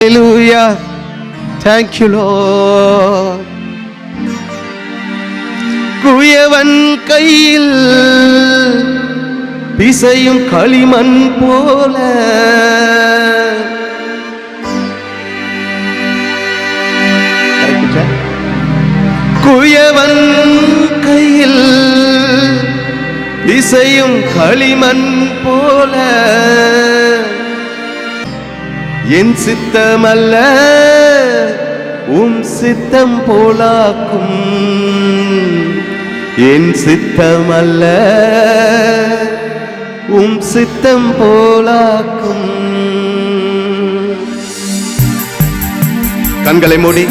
Hallelujah. Thank you, Lord. குயவன் கையில் பிசையும் களிமண் போல குயவன் கையில் பிசையும் களிமண் போல என் சித்தமல்ல உம் சித்தம் போலாக்கும், என் சித்தமல்ல உம் சித்தம் போலாக்கும். கண்களை மூடி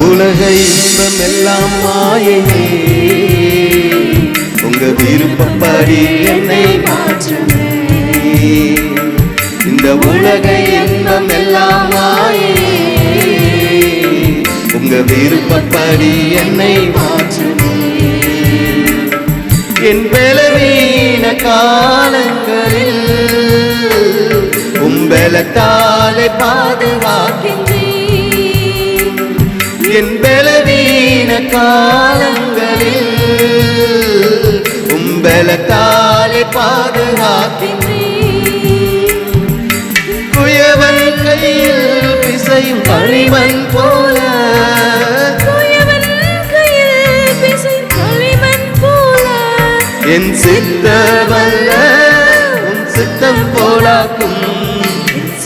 உலக இன்பம் எல்லாம் மாயையே, உங்க விருப்பப்படி என்னை மாற்றுமே. இந்த உலக இன்பம் எல்லாம் மாயையே, உங்க விருப்பப்படி என்னை மாற்றுமே. என் பலவீன காலங்களில் உம்பலத்தாலே பாதுகாக்கின்றேன். என் பலவீன காலங்களில் உம்பலத்தாலே பாதுகாக்கின்றேன். குயவன் கையில் பிசையும் களிமண் போல, குயவன் கையில் பிசையும் களிமண் போல, என் சித்தமல்ல உன் சித்தம் போலாக்கும்,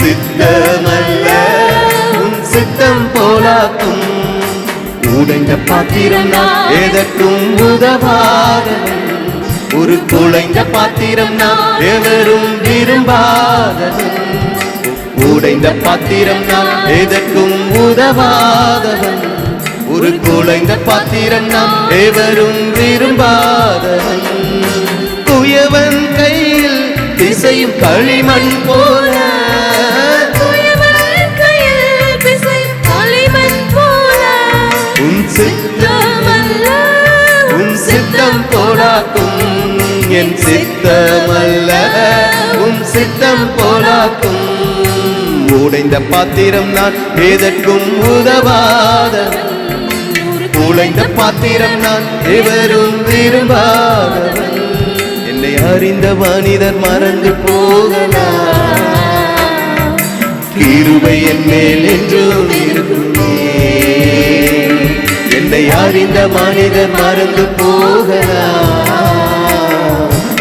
சித்தமல்ல உன் சித்தம் போலாக்கும். உடைந்த பாத்திரம் நான் எதற்கும் உதவாதவன், ஒரு குலைந்த பாத்திரம் நான் எவரும் விரும்பாதவன். உடைந்த பாத்திரம் நான் எதற்கும் உதவாதவன், ஒரு குலைந்த பாத்திரம் நான் எவரும் விரும்பாதவன். குயவன் கையில் பிசையும் களிமண் போல, உன் சித்தமல்ல உன் சித்தம் போலாக்கும், என் சித்தமல்ல உன் சித்தம் போலாக்கும். உடைந்த பாத்திரம் நான் எதற்கும் உதவாதவன், உடைந்த பாத்திரம் நான் எவரும் விரும்பாதவன். என்னை அறிந்த மனிதர் மறந்து போகலாம், கிருபை என் மேல் என்றும் இருக்குமே. என்னை அறிந்த மனிதர் மறந்து போகலாம்,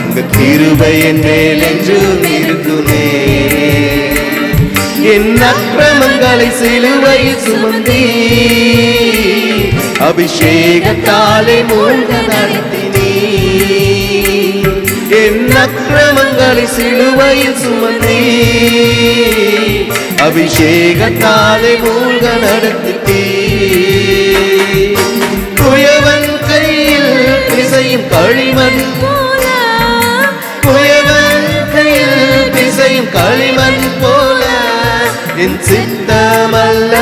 உங்க கிருபை என் மேல் என்றும் இருக்குமே. என் அக்கிரமங்களை சிலுவையில் சுமந்தீ, அபிஷேகத்தாலே மூழ்க நடத்தினீ. என் அக்கிரமங்களை சிலுவையில் சுமந்தீ, அபிஷேகத்தாலே மூழ்க நடத்தினீ. குயவன் கையில் பிசையும் களிமண் போல, குயவன் கையில் பிசையும் களிமண் போல, என் சித்தமல்ல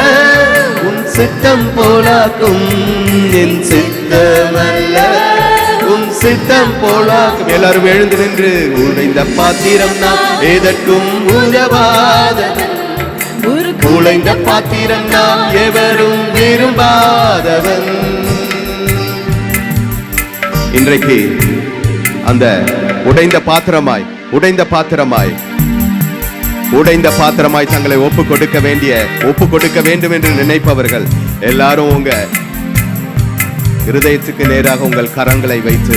உன் சித்தம் போலாக்கும், என் சித்தமல்ல உன் சித்தம் போலாக்கும். எல்லாரும் எழுந்து நின்று உடைந்த பாத்திரம் நான் எதற்கும் உதவாதவன், ஒரு குலைந்த பாத்திரம் நாம் எவரும் விரும்பாதவன். இன்றைக்கு அந்த உடைந்த பாத்திரமாய் தங்களை ஒப்பு கொடுக்க வேண்டும் என்று நினைப்பவர்கள் எல்லாரும் உங்க இருதயத்துக்கு நேராக உங்கள் கரங்களை வைத்து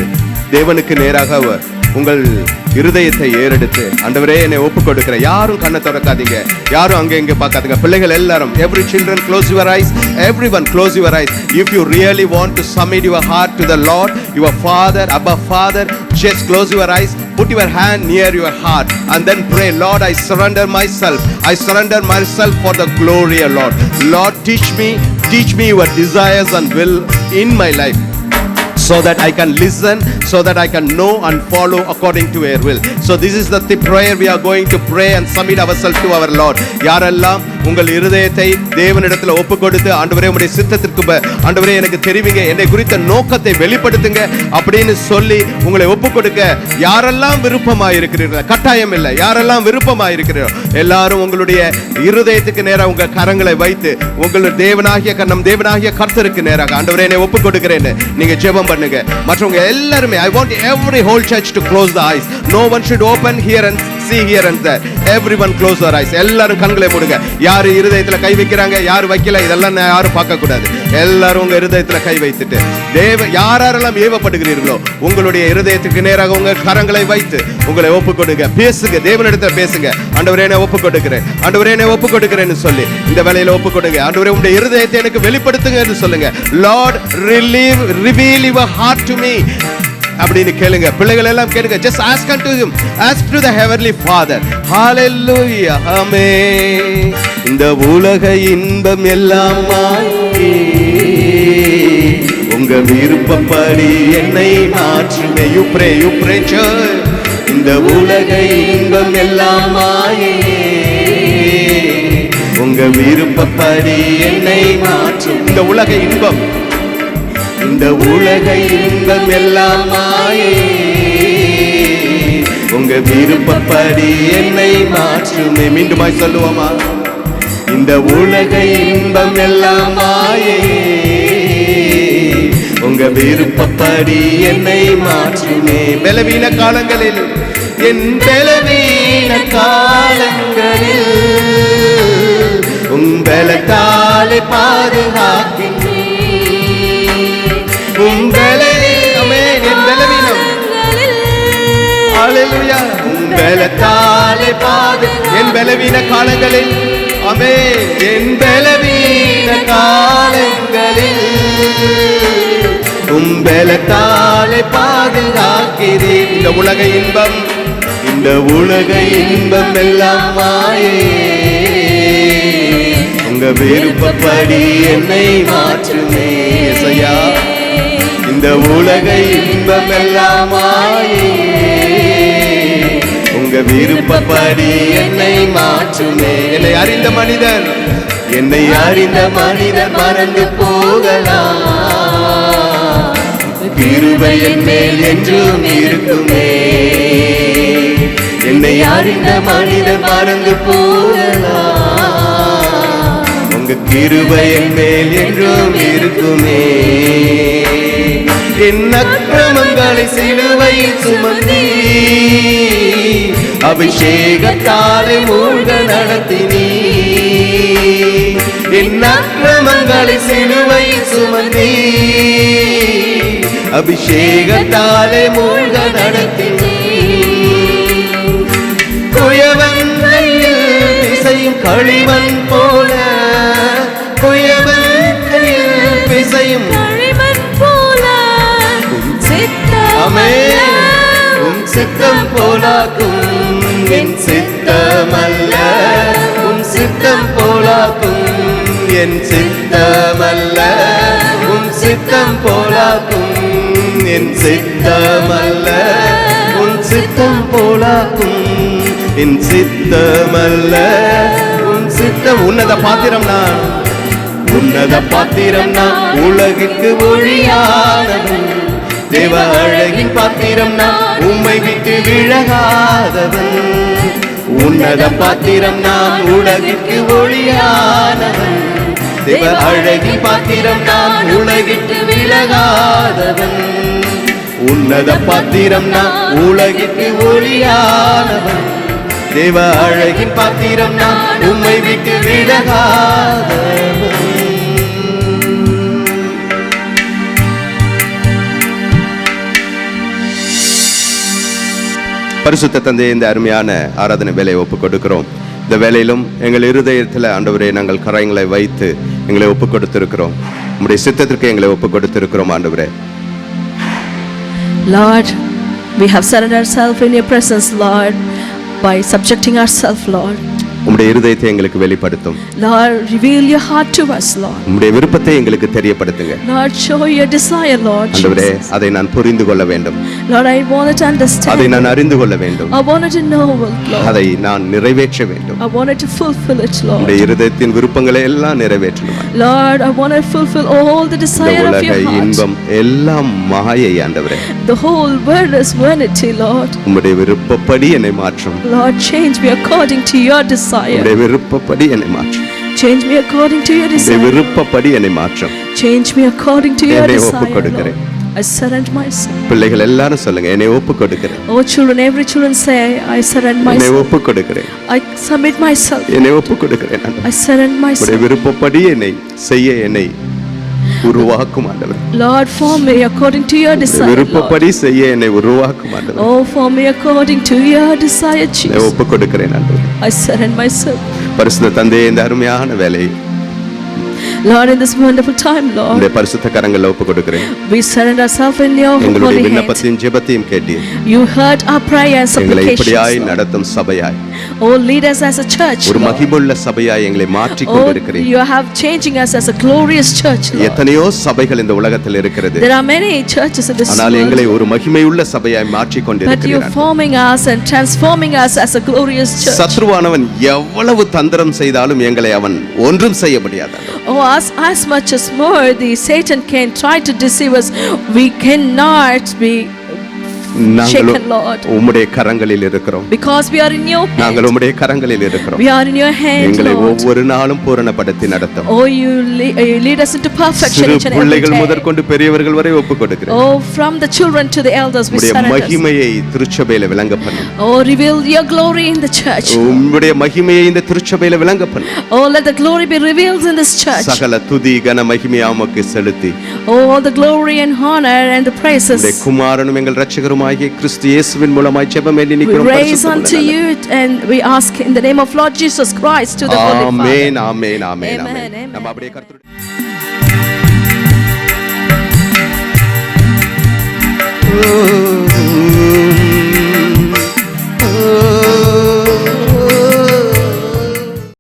தேவனுக்கு நேராக உங்கள் இருதயத்தை ஏறெடுத்து, ஆண்டவரே என்னை ஒப்பு கொடுக்கிறேன். யாரும் கண்ணை திறக்காதீங்க, யாரும் அங்கே இங்கே பார்க்காதீங்க. பிள்ளைகள் எல்லாரும், every children close your eyes, everyone close your eyes. If you really want to submit your heart to the Lord, your Father, Abba Father, just close your eyes, put your hand near your heart and then pray, Lord, I surrender myself for the glory of Lord. Lord, teach me your desires and will in my life, so that I can listen, so that I can know and follow according to your will. So this is the prayer we are going to pray and submit ourselves to our Lord. யாரெல்லாம் உங்கள் இருதயத்தை தேவனிடத்துல ஒப்பு கொடுத்து, ஆண்டவரே உம்முடைய சித்தத்திற்கு ஆண்டவரே எனக்கு தெரிவிங்க, என்னை குறித்த நோக்கத்தை வெளிப்படுத்துங்க அப்படின்னு சொல்லி உங்களை ஒப்பு கொடுக்க யாரெல்லாம் விருப்பமாக இருக்கிறீர்கள், கட்டாயம் இல்லை, யாரெல்லாம் விருப்பமாக இருக்கிறீர்கள் எல்லாரும் உங்களுடைய இருதயத்துக்கு நேராக உங்க கரங்களை வைத்து உங்களுடைய நம் தேவனாகிய கர்த்தருக்கு நேராக ஆண்டவரே என்னை ஒப்பு கொடுக்கிறேன்னு நீங்க ஜெபம் பண்ணுங்க. மற்றவங்க எல்லாருமே, I want every whole church to close the eyes. No one should open here and see here and there. Everyone close their eyes. எல்லாரும் கண்களை மூடுங்க. யாரு இருதயத்துல கை வைக்கிறாங்க, யாரு வைக்கல, இதெல்லாம் யாரும் பார்க்க கூடாது. எல்லாரும் உங்க இருதயத்துல கை வைத்துட்டு யாரெல்லாம் ஏவப்படுகிறீர்களோ உங்களுடைய இருதயத்துக்கு நேராக உங்க கரங்களை வைத்து உங்களை ஒப்பு கொடுங்க. பேசுங்க, தேவனிடத்துல பேசுங்க. ஆண்டவரே என்னை ஒப்பு கொடுக்கிறேன், ஆண்டவரே என்னை ஒப்பு கொடுக்கிறேன்னு சொல்லி இந்த வேளையில ஒப்பு கொடுங்க. ஆண்டவரே உங்களுடைய இருதயத்தை எனக்கு வெளிப்படுத்துங்கன்னு சொல்லுங்க. Lord, reveal your heart to me அப்படின்னு கேளுங்க. பிள்ளைகள் எல்லாம் கேளுங்க. Just ask unto him, ask to the heavenly Father. Hallelujah, amen. இந்த உலக இன்பம் எல்லாம் மாயே, உங்க விருப்பப்படி என்னை மாற்றுமே. You pray church. இந்த உலக இன்பம் எல்லாம் மாயே, உங்க விருப்பப்படி என்னை மாற்றும். இந்த உலக இன்பம், இந்த உலக இன்பம் எல்லாம் மாயே, உங்க விருப்பப்படி என்னை மாற்றுமே. மீண்டுமாய் சொல்லுவோமா? இந்த உலக இன்பம் எல்லாம் மாயே, உங்க விருப்பப்படி என்னை மாற்றுமே. பலவீன காலங்களில், என் பலவீன காலங்களில் உங்களத்தாலே பாதுகாக்கின்றேன். என் பலவீன காலங்களில், ஆமென், என் பலவீன காலங்களில் உம்பலத்தாலே பாதுகாக்கிறேன். இந்த உலக இன்பம், இந்த உலக இன்பம் எல்லாம் மாயே, உங்க விருப்பப்படி என்னை மாற்றுமே. இயேசையா, இந்த உலக இன்பம் எல்லாம் மாயே, உங்க விருப்பப்படி என்னை மாற்றுமே. என்னை அறிந்த மனிதன், என்னை அறிந்த மனிதன் மறந்து போகலாம், கிருபை என் மேல் என்றும் இருக்குமே. என்னை அறிந்த மனிதன் மறந்து போகலாம், உங்க கிருபை என் மேல் என்றும் இருக்குமே. என் அக்கிரமங்களை சிலுவையில் சுமந்தி, அபிஷேகத்தாலே மூழ்க நடத்தினீ. என் அக்கிரமங்களை சிலுவையில் சுமந்தி, அபிஷேகத்தாலே மூழ்க நடத்தினீ. குயவன் கையில் பிசையும் களிமண் போல, குயவன் கையில் பிசையும் களிமண் போல, உம் சித்தம் போலாக்கும். என் சித்தமல்ல உம் சித்தம் போலாக்கும், என் சித்தமல்ல உம் சித்தம் போலாக்கும், என் சித்தமல்ல உன் சித்தம் போலாக்கும், என் சித்தமல்ல உன் சித்தம். உன்னத பாத்திரம் நான், உன்னத பாத்திரம் நான், உலகிற்கு ஒளியானவன். தேவ அழகின் பாத்திரம் நான், உம்மை விட்டு விலகாதவன். உன்னத பாத்திரம் நான், உலகிற்கு ஒளியானவன். தேவ அழகின் பாத்திரம் நான், உலகிற்கு விலகாதவன். உன்னத பாத்திரம் நான், உலகிற்கு ஒளியானவன். தேவ அழகின் பாத்திரம் நான், உம்மை விட்டு விலகாதவன். பரிசுத்த தந்தை, இந்த அருமையான ஆராதனை வேலையை ஒப்புக் கொடுக்கிறோம். இந்த வேலையிலும் எங்கள் இருதயத்தில் ஆண்டவரே நாங்கள் கரங்களை வைத்து எங்களை ஒப்புக் கொடுத்திருக்கிறோம். உம்முடைய சித்தத்திற்கு எங்களை ஒப்புக் கொடுத்திருக்கிறோம் ஆண்டவரே. Lord, we have surrendered ourselves in your presence, Lord, by subjecting ourselves, Lord. உம்முடைய இருதயத்தை எங்களுக்கு வெளிப்படுத்தும். Lord, reveal your heart to us, Lord. உம்முடைய விருப்பத்தை எங்களுக்கு தெரியப்படுத்துங்க. Lord, show your desire, Lord ஆண்டவரே, Jesus. அதை நான் புரிந்து கொள்ள வேண்டும். Lord, I wanted to understand. அதை நான் அறிந்து கொள்ள வேண்டும். I wanted to know, Lord. அதை நான் நிறைவேற்ற வேண்டும். I wanted to fulfill it, Lord. உம்முடைய இருதயத்தின் விருப்பங்களை எல்லாம் நிறைவேற்றணும். Lord, I want to fulfill all the desire of your heart. இன்பம் எல்லாம் மாயை ஆண்டவரே. The whole world is vanity, Lord. உம்முடைய விருப்பப்படி என்னை மாற்றும். Lord, change me according to your desire. உம்முடைய விருப்பப்படி என்னை மாற்றும். Change me according to your உம்முடைய desire. விருப்பப்படி என்னை மாற்றும். Change me according to your என்னை desire, ஒப்புக் கொடுக்கிறேன். Lord. I surrender myself. பிள்ளைகள் எல்லாரும் சொல்லுங்க, என்னை ஒப்புக் கொடுக்கிறேன். Oh children, every children say, I surrender என்னை myself. ஒப்புக் கொடுக்கிறேன். I submit myself. என்னை ஒப்புக் கொடுக்கிறேன் ஆண்டவரே. I surrender உம்முடைய myself. விருப்பப்படி என்னை செய்ய என்னை உருவாக்கும் ஆண்டவரே. Lord, form me according to your desire, Lord. விருப்பப்படி செய்ய என்னை உருவாக்கும் ஆண்டவரே. Oh, form me according to your desire, என்னை Jesus. ஒப்புக் கொடுக்கிறேன் ஆண்டவரே. I surrender myself. பரிசுத்த தந்தையே, இந்த அருமையான வேலையை Lord, in this wonderful time, Lord, உம்முடைய பரிசுத்த கரங்களில் ஒப்புக் கொடுக்கிறேன். we surrender ourselves in your எங்களுடைய holy hands. விண்ணப்பத்தையும் ஜெபத்தையும் கேட்டீர். You heard our prayer and எங்களை இப்படியாய் supplications, Lord. நடத்தும் சபையாய், Oh, lead us as a church, ஒரு Lord. மகிமுள்ள சபையாய் எங்களை மாற்றிக் Oh, கொண்டிருக்கிறீர். you have changing us as a glorious church, Lord. எத்தனையோ சபைகள் இந்த உலகத்தில் இருக்கிறது. There are many churches in this ஆனால் எங்களை world, ஒரு மகிமையுள்ள சபையாய் மாற்றிக் but you're கொண்டிருக்கிறீர். forming us and transforming us as a glorious church. சத்ருவானவன் எவ்வளவு தந்திரம் செய்தாலும் எங்களை அவன் ஒன்றும் செய்ய முடியாது. Oh, as much as more the Satan can try to deceive us, we cannot be நாங்கள் shaken, Lord, உம்முடைய கரங்களில் இருக்கிறோம். because we are in your நாங்கள் hands. உம்முடைய கரங்களில் இருக்கிறோம். We are in your hands, எங்களை Lord. ஒவ்வொரு நாளும் பூரணப்படுத்தி நடத்தும். Oh, you lead us into perfection சிறு each and every பிள்ளைகள் day. முதற்கொண்டு பெரியவர்கள் வரை ஒப்புக் கொடுக்கிறேன். Oh, from the children to the elders, we உம்முடைய surrender. மகிமையை திருச்சபையில விளங்க பண்ணும். Oh, reveal your glory in the church. உம்முடைய மகிமையை இந்த திருச்சபையில விளங்க பண்ணும். Oh, let the glory be revealed in this church. சகல துதி கன மகிமையை உமக்கு செலுத்தி, Oh, all the glory and honor and the praises உம்முடைய குமாரனும் எங்கள் இரட்சகருமாகிய கிறிஸ்து இயேசுவின் மூலமாய் ஜெபமேந்தி we நிற்கிறோம். raise unto you, and we ask in the name of Lord Jesus Christ to the Holy Father. Amen amen amen Amen, amen. amen. நம்ம அப்படியே கர்த்தருடைய Oh,